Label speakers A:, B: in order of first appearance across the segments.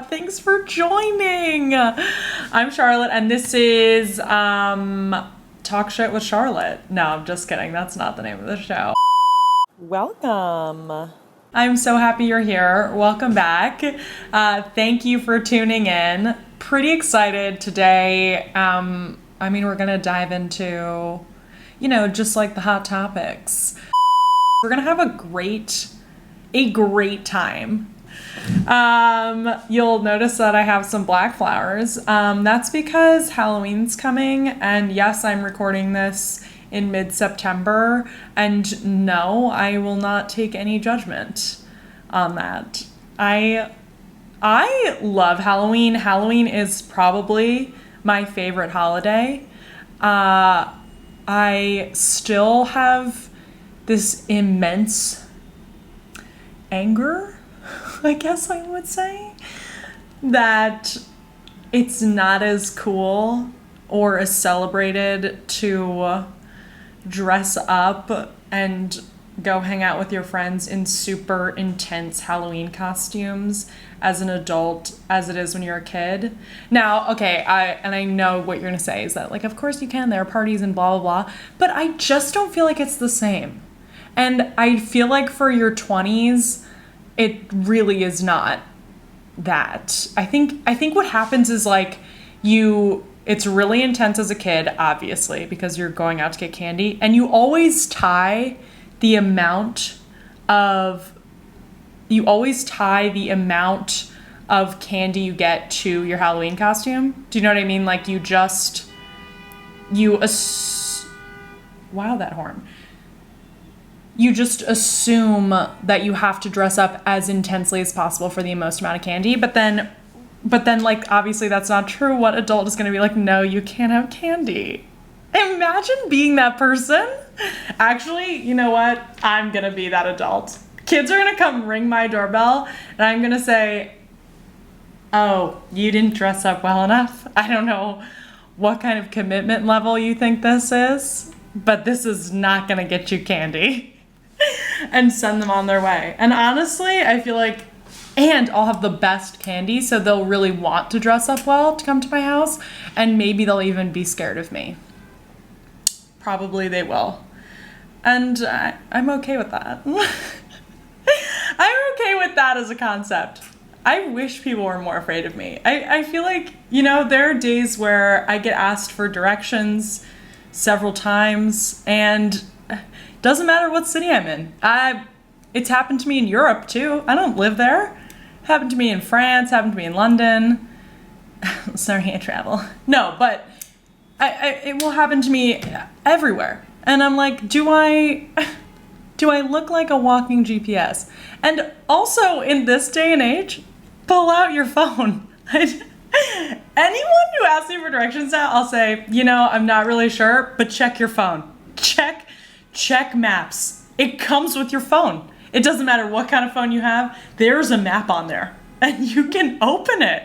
A: Thanks for joining. I'm Charlotte, and this is Talk Shit with Charlotte. No, I'm just kidding. That's not the name of the show. Welcome. I'm so happy you're here. Welcome back. Thank you for tuning in. Pretty excited today. We're gonna dive into, just like the hot topics. We're gonna have a great time. You'll notice that I have some black flowers. That's because Halloween's coming, and yes, I'm recording this in mid-September, and no, I will not take any judgment on that. I love Halloween. Halloween is probably my favorite holiday. I still have this immense anger, I guess I would say, that it's not as cool or as celebrated to dress up and go hang out with your friends in super intense Halloween costumes as an adult as it is when you're a kid. Now, okay, I know what you're gonna say is that, like, of course you can, there are parties and blah, blah, blah, but I just don't feel like it's the same. And I feel like for your 20s, it really is not that. I think what happens is, like, it's really intense as a kid, obviously, because you're going out to get candy, and you always tie the amount of candy you get to your Halloween costume. Do you know what I mean? Like, wow, that horn. You just assume that you have to dress up as intensely as possible for the most amount of candy, but then, like, obviously that's not true. What adult is gonna be like, no, you can't have candy? Imagine being that person. Actually, you know what? I'm gonna be that adult. Kids are gonna come ring my doorbell, and I'm gonna say, oh, you didn't dress up well enough? I don't know what kind of commitment level you think this is, but this is not gonna get you candy. And send them on their way. And honestly, I feel like, and I'll have the best candy, so they'll really want to dress up well to come to my house, and maybe they'll even be scared of me. Probably they will. And I'm okay with that. I'm okay with that as a concept. I wish people were more afraid of me. I feel like, there are days where I get asked for directions several times, and doesn't matter what city I'm in. It's happened to me in Europe too. I don't live there. Happened to me in France, happened to me in London. Sorry, I travel. No, but it will happen to me everywhere. And I'm like, do I look like a walking GPS? And also, in this day and age, pull out your phone. Anyone who asks me for directions now, I'll say, I'm not really sure, but check your phone. Check maps. It comes with your phone. It doesn't matter what kind of phone you have. There's a map on there, and you can open it.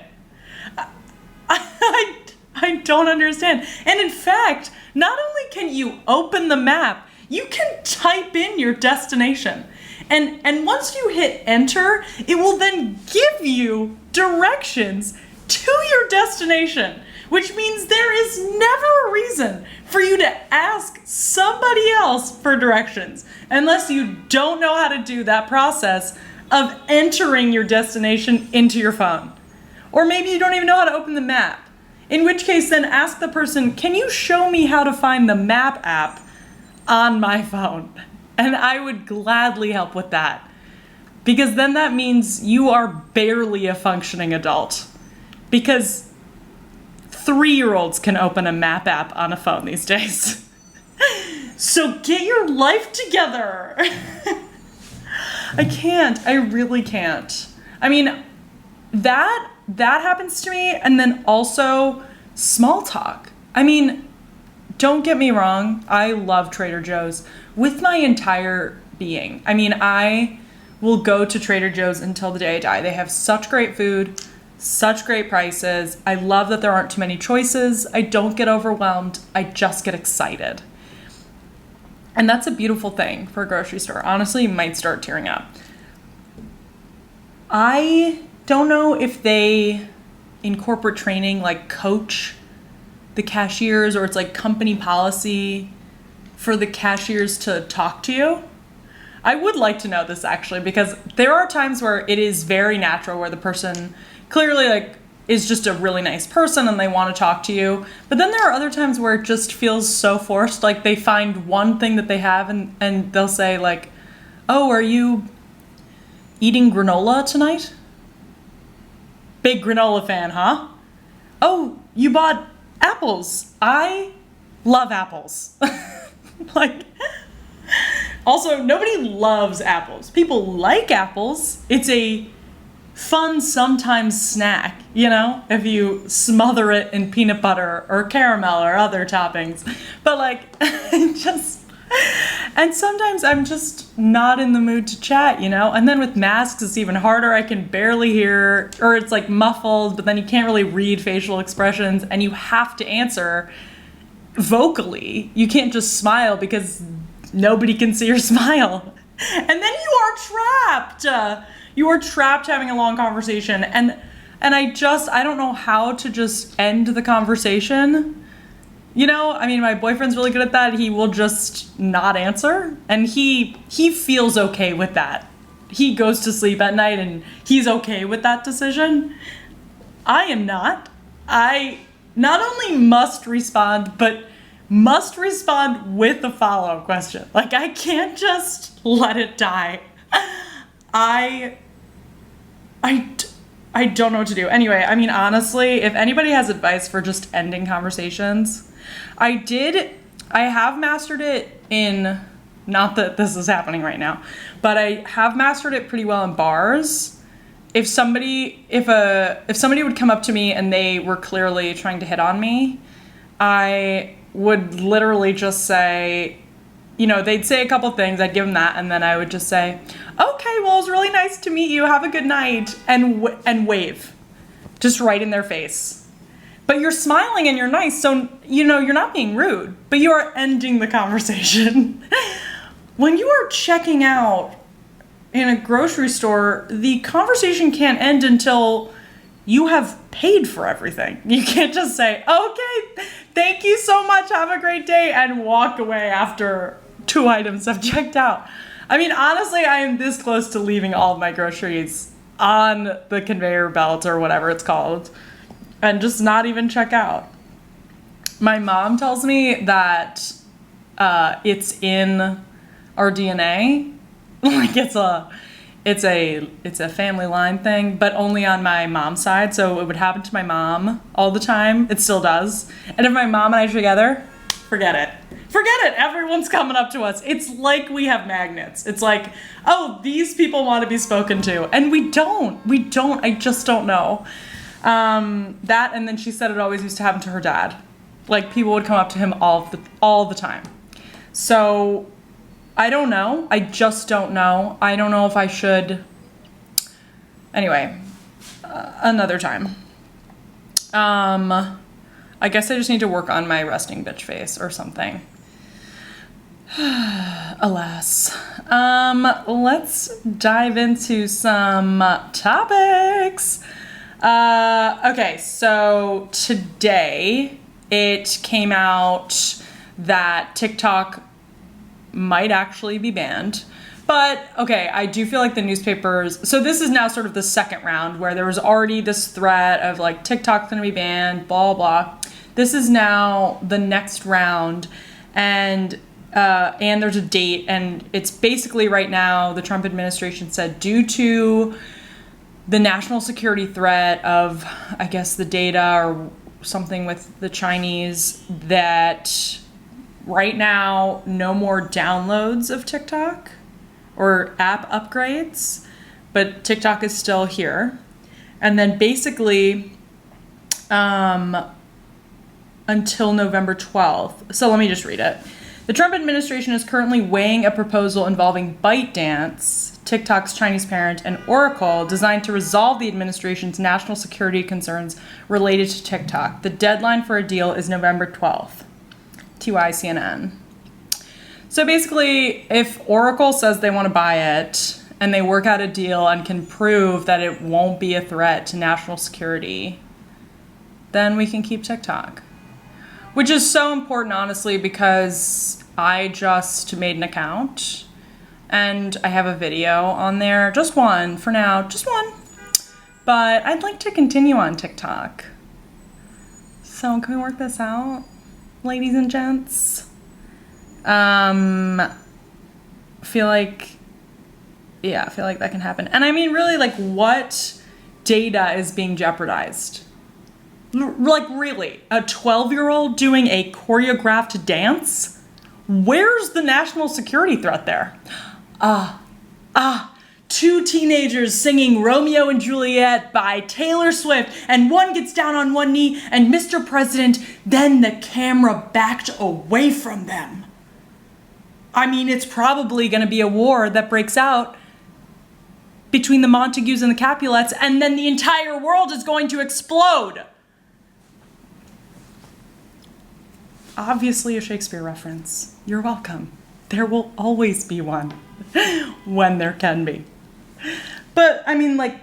A: I don't understand. And in fact, not only can you open the map, you can type in your destination. And once you hit enter, it will then give you directions to your destination, which means there is never a reason for you to ask somebody else for directions unless you don't know how to do that process of entering your destination into your phone. Or maybe you don't even know how to open the map. In which case, then ask the person, can you show me how to find the map app on my phone? And I would gladly help with that. Because then that means you are barely a functioning adult. Because 3-year-olds can open a map app on a phone these days. So get your life together. I can't. I really can't. I mean, that happens to me, and then also small talk. I mean, don't get me wrong, I love Trader Joe's with my entire being. I mean, I will go to Trader Joe's until the day I die. They have such great food, such great prices. I love that there aren't too many choices. I don't get overwhelmed. I just get excited. And that's a beautiful thing for a grocery store. Honestly, you might start tearing up. I don't know if they, in corporate training, like coach the cashiers, or it's like company policy for the cashiers to talk to you. I would like to know this actually, because there are times where it is very natural, where the person clearly like is just a really nice person and they want to talk to you. But then there are other times where it just feels so forced. Like they find one thing that they have and they'll say like, oh, are you eating granola tonight? Big granola fan, huh? Oh, you bought apples. I love apples. Like, also, nobody loves apples. People like apples. It's a fun sometimes snack, you know, if you smother it in peanut butter or caramel or other toppings. But like, and sometimes I'm just not in the mood to chat, you know? And then with masks, it's even harder. I can barely hear, or it's like muffled, but then you can't really read facial expressions and you have to answer vocally. You can't just smile because nobody can see your smile. And then you are trapped. You are trapped having a long conversation. And I don't know how to just end the conversation. You know, I mean, my boyfriend's really good at that. He will just not answer. And he feels okay with that. He goes to sleep at night and he's okay with that decision. I am not. I not only must respond, but must respond with a follow-up question. Like, I can't just let it die. I don't know what to do. Anyway, I mean, honestly, if anybody has advice for just ending conversations, I have mastered it in, not that this is happening right now, but I have mastered it pretty well in bars. If somebody would come up to me and they were clearly trying to hit on me, I would literally just say, you know, they'd say a couple things, I'd give them that, and then I would just say, okay, well, it was really nice to meet you, have a good night, and wave, just right in their face. But you're smiling and you're nice, so, you know, you're not being rude, but you are ending the conversation. When you are checking out in a grocery store, the conversation can't end until you have paid for everything. You can't just say, okay, thank you so much, have a great day, and walk away after 2 items have checked out. I mean, honestly, I am this close to leaving all of my groceries on the conveyor belt or whatever it's called and just not even check out. My mom tells me that it's in our DNA. Like it's a family line thing, but only on my mom's side. So it would happen to my mom all the time. It still does. And if my mom and I are together, forget it. Forget it. Everyone's coming up to us. It's like we have magnets. It's like, oh, these people want to be spoken to. And we don't. I just don't know. That, and then she said it always used to happen to her dad. Like people would come up to him all the time. So I don't know. I just don't know. I don't know if I should. Anyway, another time. I guess I just need to work on my resting bitch face or something. Alas. Let's dive into some topics. Okay, so today it came out that TikTok might actually be banned. But, okay, I do feel like the newspapers... So this is now sort of the second round where there was already this threat of, like, TikTok's going to be banned, blah, blah. This is now the next round, and there's a date, and it's basically right now, the Trump administration said, due to the national security threat of, I guess, the data or something with the Chinese, that right now, no more downloads of TikTok or app upgrades, but TikTok is still here. And then basically, until November 12th. So let me just read it. The Trump administration is currently weighing a proposal involving ByteDance, TikTok's Chinese parent, and Oracle, designed to resolve the administration's national security concerns related to TikTok. The deadline for a deal is November 12th. TY CNN. So basically, if Oracle says they want to buy it, and they work out a deal and can prove that it won't be a threat to national security, then we can keep TikTok. Which is so important, honestly, because I just made an account and I have a video on there. Just one for now, just one. But I'd like to continue on TikTok. So can we work this out, ladies and gents? Feel like that can happen. And I mean, really, like, what data is being jeopardized? Like, really, a 12-year-old doing a choreographed dance? Where's the national security threat there? Two teenagers singing Romeo and Juliet by Taylor Swift, and one gets down on one knee, and Mr. President, then the camera backed away from them. I mean, it's probably going to be a war that breaks out between the Montagues and the Capulets, and then the entire world is going to explode. Obviously a Shakespeare reference. You're welcome. There will always be one when there can be. But, I mean, like,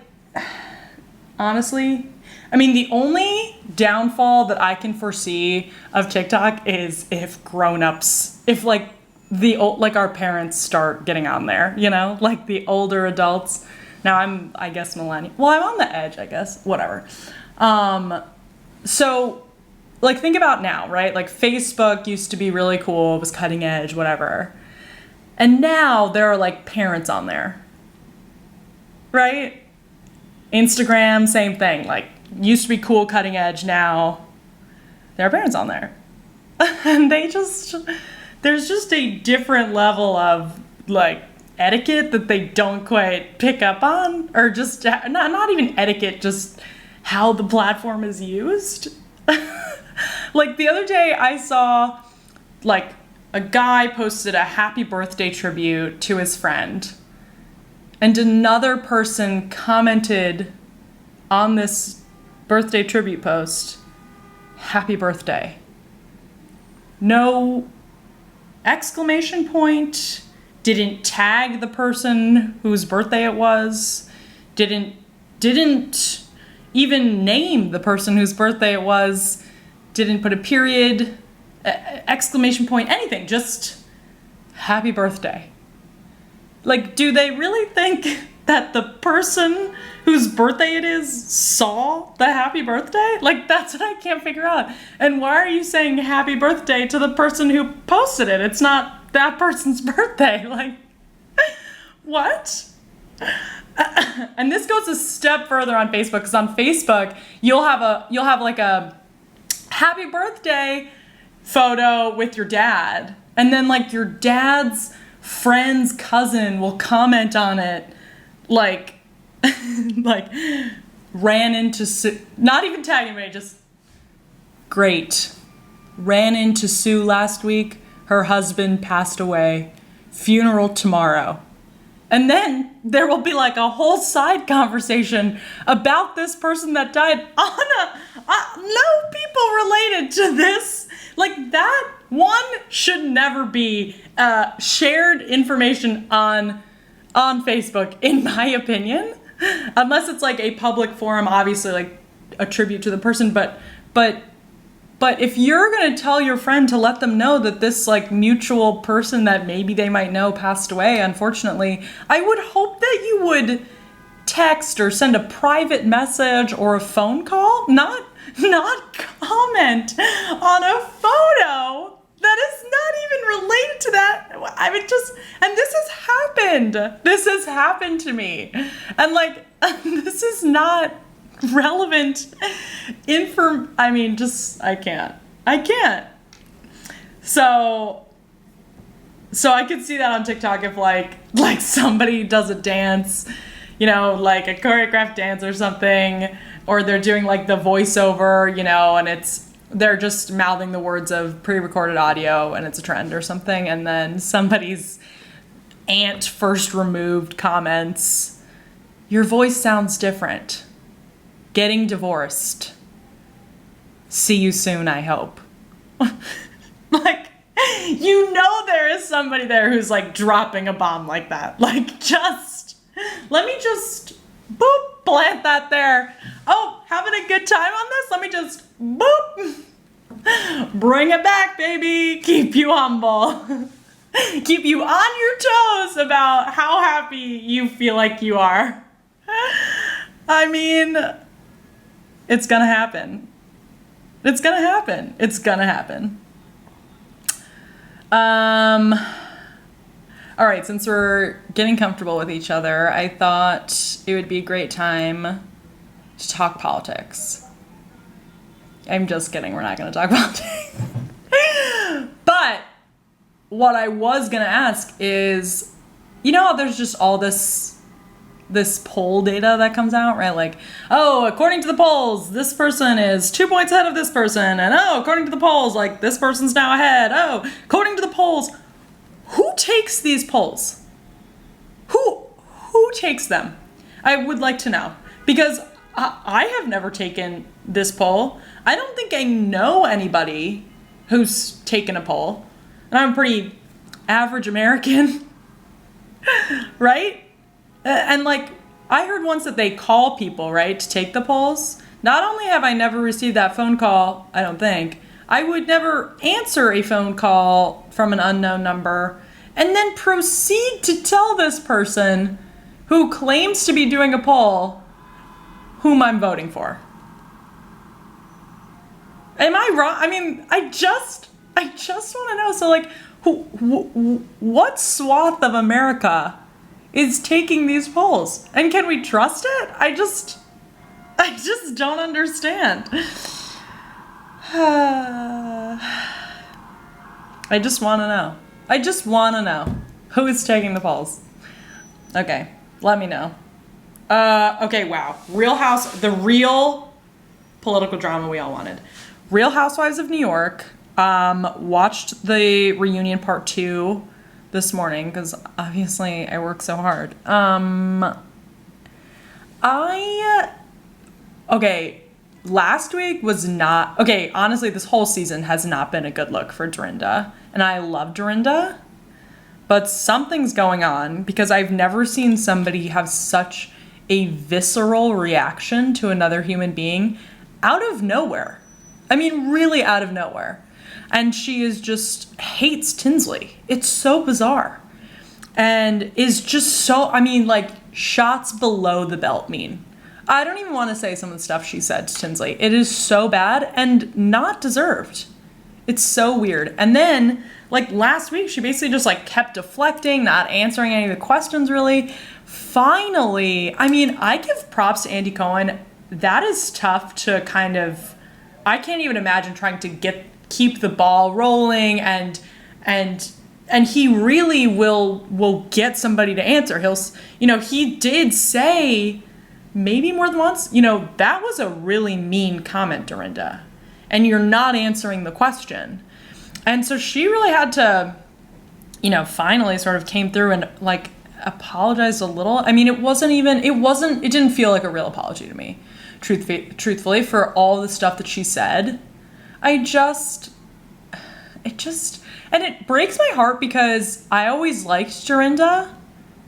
A: honestly, I mean, the only downfall that I can foresee of TikTok is if grown-ups, if, like, our parents start getting on there, you know? Like, the older adults. Now, I guess, millennial. Well, I'm on the edge, I guess. Whatever. So, like, think about now, right? Like, Facebook used to be really cool. It was cutting edge, whatever. And now there are, like, parents on there. Right? Instagram, same thing. Like, used to be cool, cutting edge. Now there are parents on there. And there's just a different level of, like, etiquette that they don't quite pick up on. Or just, not even etiquette, just how the platform is used. Like, the other day I saw, like, a guy posted a happy birthday tribute to his friend. And another person commented on this birthday tribute post, happy birthday. No exclamation point, didn't tag the person whose birthday it was, didn't even name the person whose birthday it was, didn't put a period, exclamation point, anything, just happy birthday. Like, do they really think that the person whose birthday it is saw the happy birthday? Like, that's what I can't figure out. And why are you saying happy birthday to the person who posted it? It's not that person's birthday. Like, what? And this goes a step further on Facebook, because on Facebook, you'll have like a happy birthday photo with your dad. And then, like, your dad's friend's cousin will comment on it, like, like, ran into Sue, not even tagging me, just, great. Ran into Sue last week. Her husband passed away. Funeral tomorrow. And then there will be, like, a whole side conversation about this person that died on no people related to this. Like, that one should never be shared information on Facebook, in my opinion, unless it's like a public forum, obviously, like a tribute to the person. But if you're gonna tell your friend to let them know that this, like, mutual person that maybe they might know passed away, unfortunately, I would hope that you would text or send a private message or a phone call, not comment on a photo that is not even related to that. I mean, and this has happened. This has happened to me. And, like, this is not relevant I mean, I can't. So I could see that on TikTok if, like somebody does a dance, you know, like a choreographed dance or something, or they're doing, like, the voiceover, you know, and it's they're just mouthing the words of pre-recorded audio and it's a trend or something, and then somebody's aunt first removed comments, "Your voice sounds different. Getting divorced. See you soon, I hope." Like, you know there is somebody there who's like dropping a bomb like that. Like, just, let me just, boop, plant that there. Oh, having a good time on this? Let me just, boop, bring it back, baby. Keep you humble. Keep you on your toes about how happy you feel like you are. I mean, it's gonna happen. It's gonna happen. It's gonna happen. All right, since we're getting comfortable with each other, I thought it would be a great time to talk politics. I'm just kidding, we're not gonna talk politics. But what I was gonna ask is, you know how there's just all this poll data that comes out, right? Like, oh, according to the polls, this person is 2 points ahead of this person. And oh, according to the polls, like, this person's now ahead. Oh, according to the polls. Who takes these polls? Who takes them? I would like to know. Because I have never taken this poll. I don't think I know anybody who's taken a poll. And I'm a pretty average American, right? And like, I heard once that they call people, right, to take the polls. Not only have I never received that phone call, I don't think, I would never answer a phone call from an unknown number and then proceed to tell this person who claims to be doing a poll whom I'm voting for. Am I wrong? I mean, I just want to know. So like, what swath of America is taking these polls? And can we trust it? I just don't understand. I just want to know. I just want to know who is taking the polls. Okay, let me know. Okay, wow. The real political drama we all wanted. Real Housewives of New York. Watched the reunion part 2 this morning because obviously I work so hard. Last week was not, honestly, this whole season has not been a good look for Dorinda. And I love Dorinda, but something's going on because I've never seen somebody have such a visceral reaction to another human being out of nowhere. I mean, really out of nowhere. And she hates Tinsley. It's so bizarre. And is just so, shots below the belt mean. I don't even want to say some of the stuff she said to Tinsley. It is so bad and not deserved. It's so weird. And then, last week, she basically just, kept deflecting, not answering any of the questions, really. Finally, I give props to Andy Cohen. That is tough to kind of, I can't even imagine trying to keep the ball rolling and he really will get somebody to answer. He did say maybe more than once, that was a really mean comment, Dorinda, and you're not answering the question. And so she really had to, finally sort of came through and apologized a little. It didn't feel like a real apology to me, truthfully, for all the stuff that she said. And it breaks my heart because I always liked Dorinda.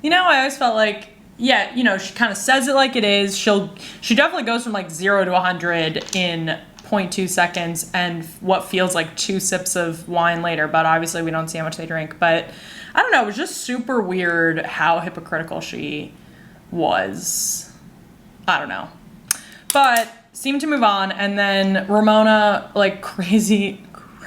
A: I always felt like, yeah, she kind of says it like it is. She definitely goes from 0 to 100 in 0.2 seconds and what feels like 2 sips of wine later, but obviously we don't see how much they drink. But I don't know, it was just super weird how hypocritical she was. I don't know. But seemed to move on, and then Ramona, crazy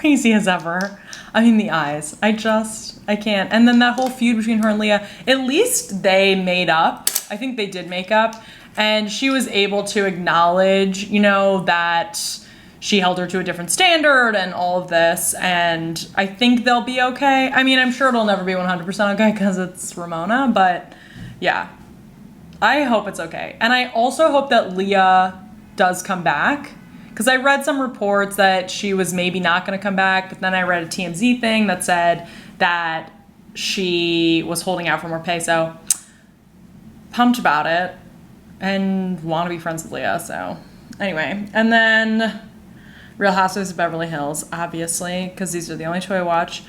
A: as ever. The eyes. I can't. And then that whole feud between her and Leah, at least they made up. I think they did make up. And she was able to acknowledge, that she held her to a different standard and all of this. And I think they'll be okay. I'm sure it'll never be 100% okay because it's Ramona. But yeah, I hope it's okay. And I also hope that Leah does come back. because I read some reports that she was maybe not going to come back, but then I read a TMZ thing that said that she was holding out for more pay. So pumped about it and want to be friends with Leah. So anyway, and then Real Housewives of Beverly Hills, obviously, because these are the only two I watch.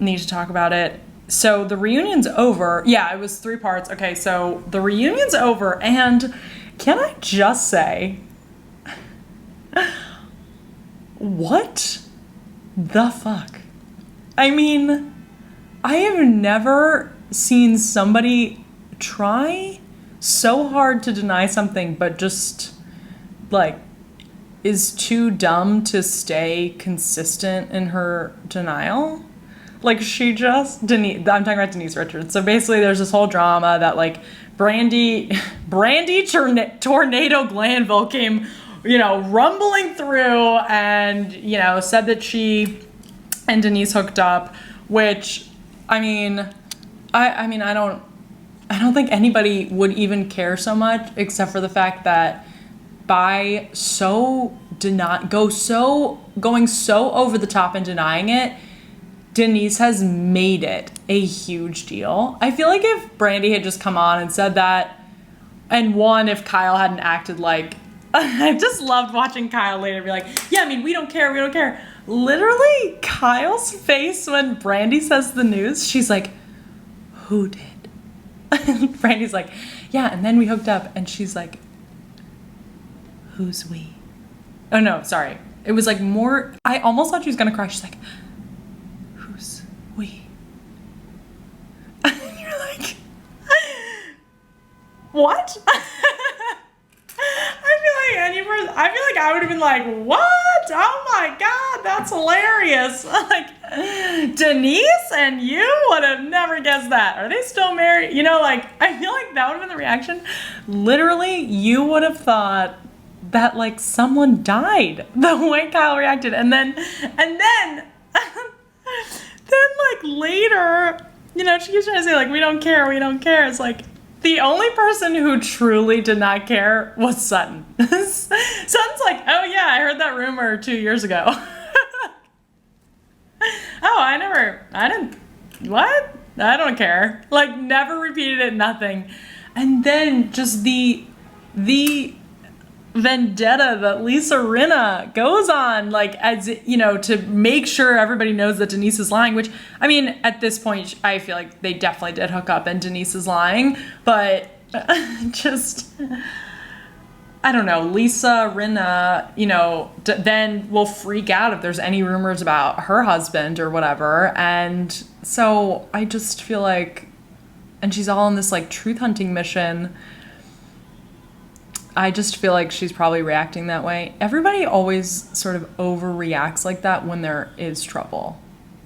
A: Need to talk about it. So the reunion's over. Yeah, it was 3 parts. Okay, so the reunion's over, and can I just say, what the fuck? I mean, I have never seen somebody try so hard to deny something, but just, like, is too dumb to stay consistent in her denial. Like, she just, I'm talking about Denise Richards. So basically there's this whole drama that, like, Brandy Tornado Glanville came, you know, rumbling through and, you know, said that she and Denise hooked up, which, I mean, I don't think anybody would even care so much, except for the fact that by going so over the top and denying it, Denise has made it a huge deal. I feel like if Brandy had just come on and said that, and if Kyle hadn't acted like, I just loved watching Kyle later be like, yeah, I mean, we don't care. Literally, Kyle's face when Brandy says the news, she's like, who did? Brandy's like, yeah, and then we hooked up, and she's like, who's we? Oh no, sorry. It was like more, I almost thought she was gonna cry. She's like, who's we? And you're like, what? I feel like I would have been like, what? Oh my God, that's hilarious. Like, Denise and you would have never guessed that. Are they still married? You know, like, I feel like that would have been the reaction. Literally, you would have thought that, like, someone died the way Kyle reacted. And then like, later, you know, she keeps trying to say, like, we don't care. It's like, the only person who truly did not care was Sutton. Sutton's like, oh yeah, I heard that rumor 2 years ago. Oh, what? I don't care. Like, never repeated it, nothing. And then just the vendetta that Lisa Rinna goes on, like, as, you know, to make sure everybody knows that Denise is lying, which, I mean, at this point, I feel like they definitely did hook up and Denise is lying, but just, I don't know, Lisa Rinna, you know, then will freak out if there's any rumors about her husband or whatever, and so I just feel like, and she's all on this, like, truth hunting mission. I just feel like she's probably reacting that way. Everybody always sort of overreacts like that when there is trouble.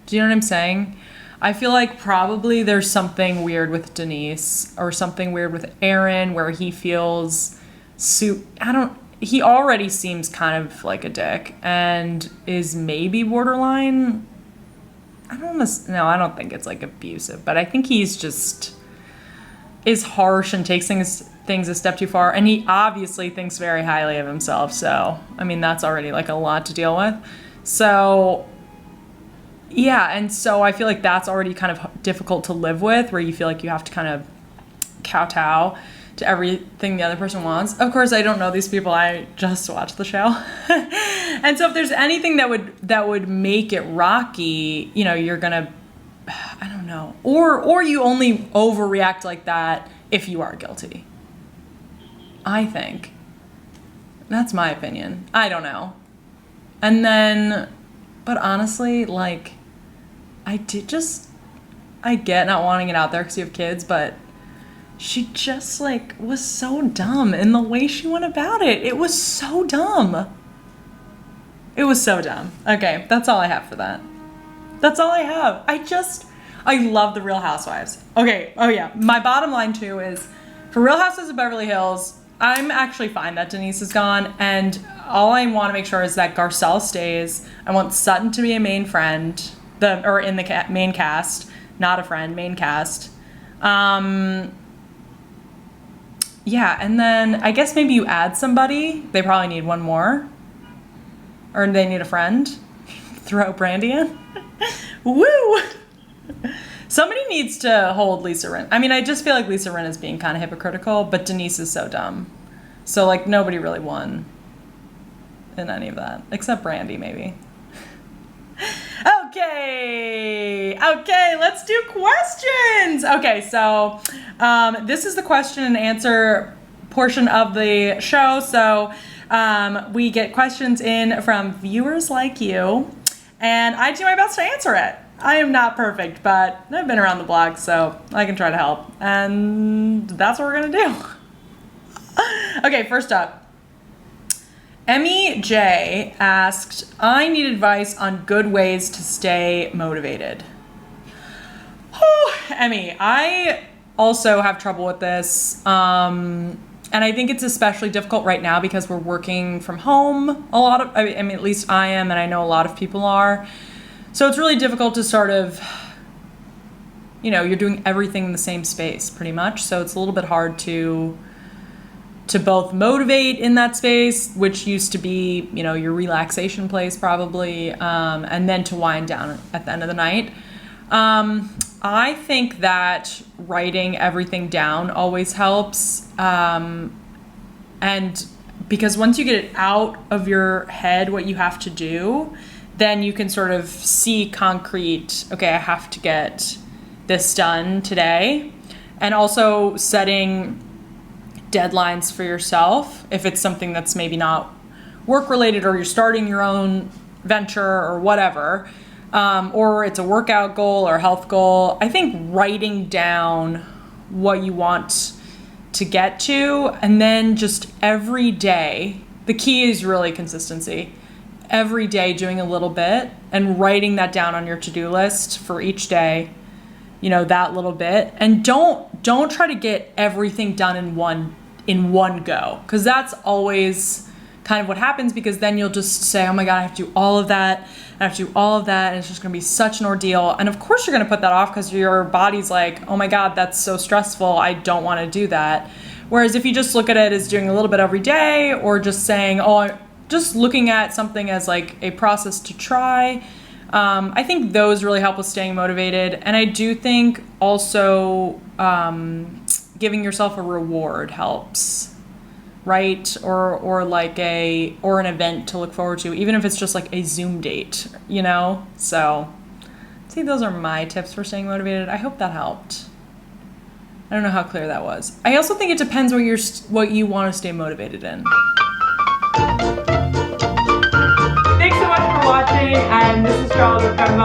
A: Do you know what I'm saying? I feel like probably there's something weird with Denise or something weird with Aaron where he feels he already seems kind of like a dick and is maybe borderline. I don't think it's like abusive, but I think he's just is harsh and takes things a step too far, and he obviously thinks very highly of himself, so I mean that's already like a lot to deal with. So yeah, and so I feel like that's already kind of difficult to live with, where you feel like you have to kind of kowtow to everything the other person wants. Of course, I don't know these people, I just watched the show. And so if there's anything that would make it rocky, you know, you're gonna, I don't know, or you only overreact like that if you are guilty. I think. That's my opinion. I don't know. And then, but honestly, like, I get not wanting it out there because you have kids, but she just, like, was so dumb in the way she went about it. It was so dumb. It was so dumb. Okay, that's all I have for that. That's all I have. I love the Real Housewives. Okay, oh yeah, my bottom line too is, for Real Housewives of Beverly Hills, I'm actually fine that Denise is gone, and all I want to make sure is that Garcelle stays. I want Sutton to be a main friend, in the main cast, not a friend, main cast. Yeah, and then I guess maybe you add somebody. They probably need one more. Or they need a friend. Throw Brandy in. Woo! Somebody needs to hold Lisa Rinna. I mean, I just feel like Lisa Rinna is being kind of hypocritical, but Denise is so dumb. So, like, nobody really won in any of that. Except Brandy, maybe. Okay, let's do questions. Okay, so this is the question and answer portion of the show. So we get questions in from viewers like you, and I do my best to answer it. I am not perfect, but I've been around the block, so I can try to help. And that's what we're gonna do. Okay, first up. Emmy J asked, I need advice on good ways to stay motivated. Oh, Emmy, I also have trouble with this. And I think it's especially difficult right now because we're working from home a lot of, I mean, at least I am, and I know a lot of people are. So it's really difficult to sort of, you know, you're doing everything in the same space pretty much. So it's a little bit hard to both motivate in that space, which used to be, you know, your relaxation place probably, and then to wind down at the end of the night. I think that writing everything down always helps. And because once you get it out of your head, what you have to do, then you can sort of see concrete, okay, I have to get this done today. And also setting deadlines for yourself if it's something that's maybe not work related, or you're starting your own venture or whatever, or it's a workout goal or health goal. I think writing down what you want to get to, and then just every day, the key is really consistency. Every day doing a little bit and writing that down on your to-do list for each day, you know, that little bit. And don't try to get everything done in one go, because that's always kind of what happens, because then you'll just say, oh my God, I have to do all of that, I have to do all of that, and it's just gonna be such an ordeal. And of course you're gonna put that off because your body's like, oh my God, that's so stressful, I don't wanna do that. Whereas if you just look at it as doing a little bit every day, or just saying, oh, I'm just looking at something as like a process to try, I think those really help with staying motivated. And I do think also giving yourself a reward helps, right? Or an event to look forward to, even if it's just like a Zoom date, you know? So, see, those are my tips for staying motivated. I hope that helped. I don't know how clear that was. I also think it depends what you want to stay motivated in. Thanks so much for watching, and this is Charlotte from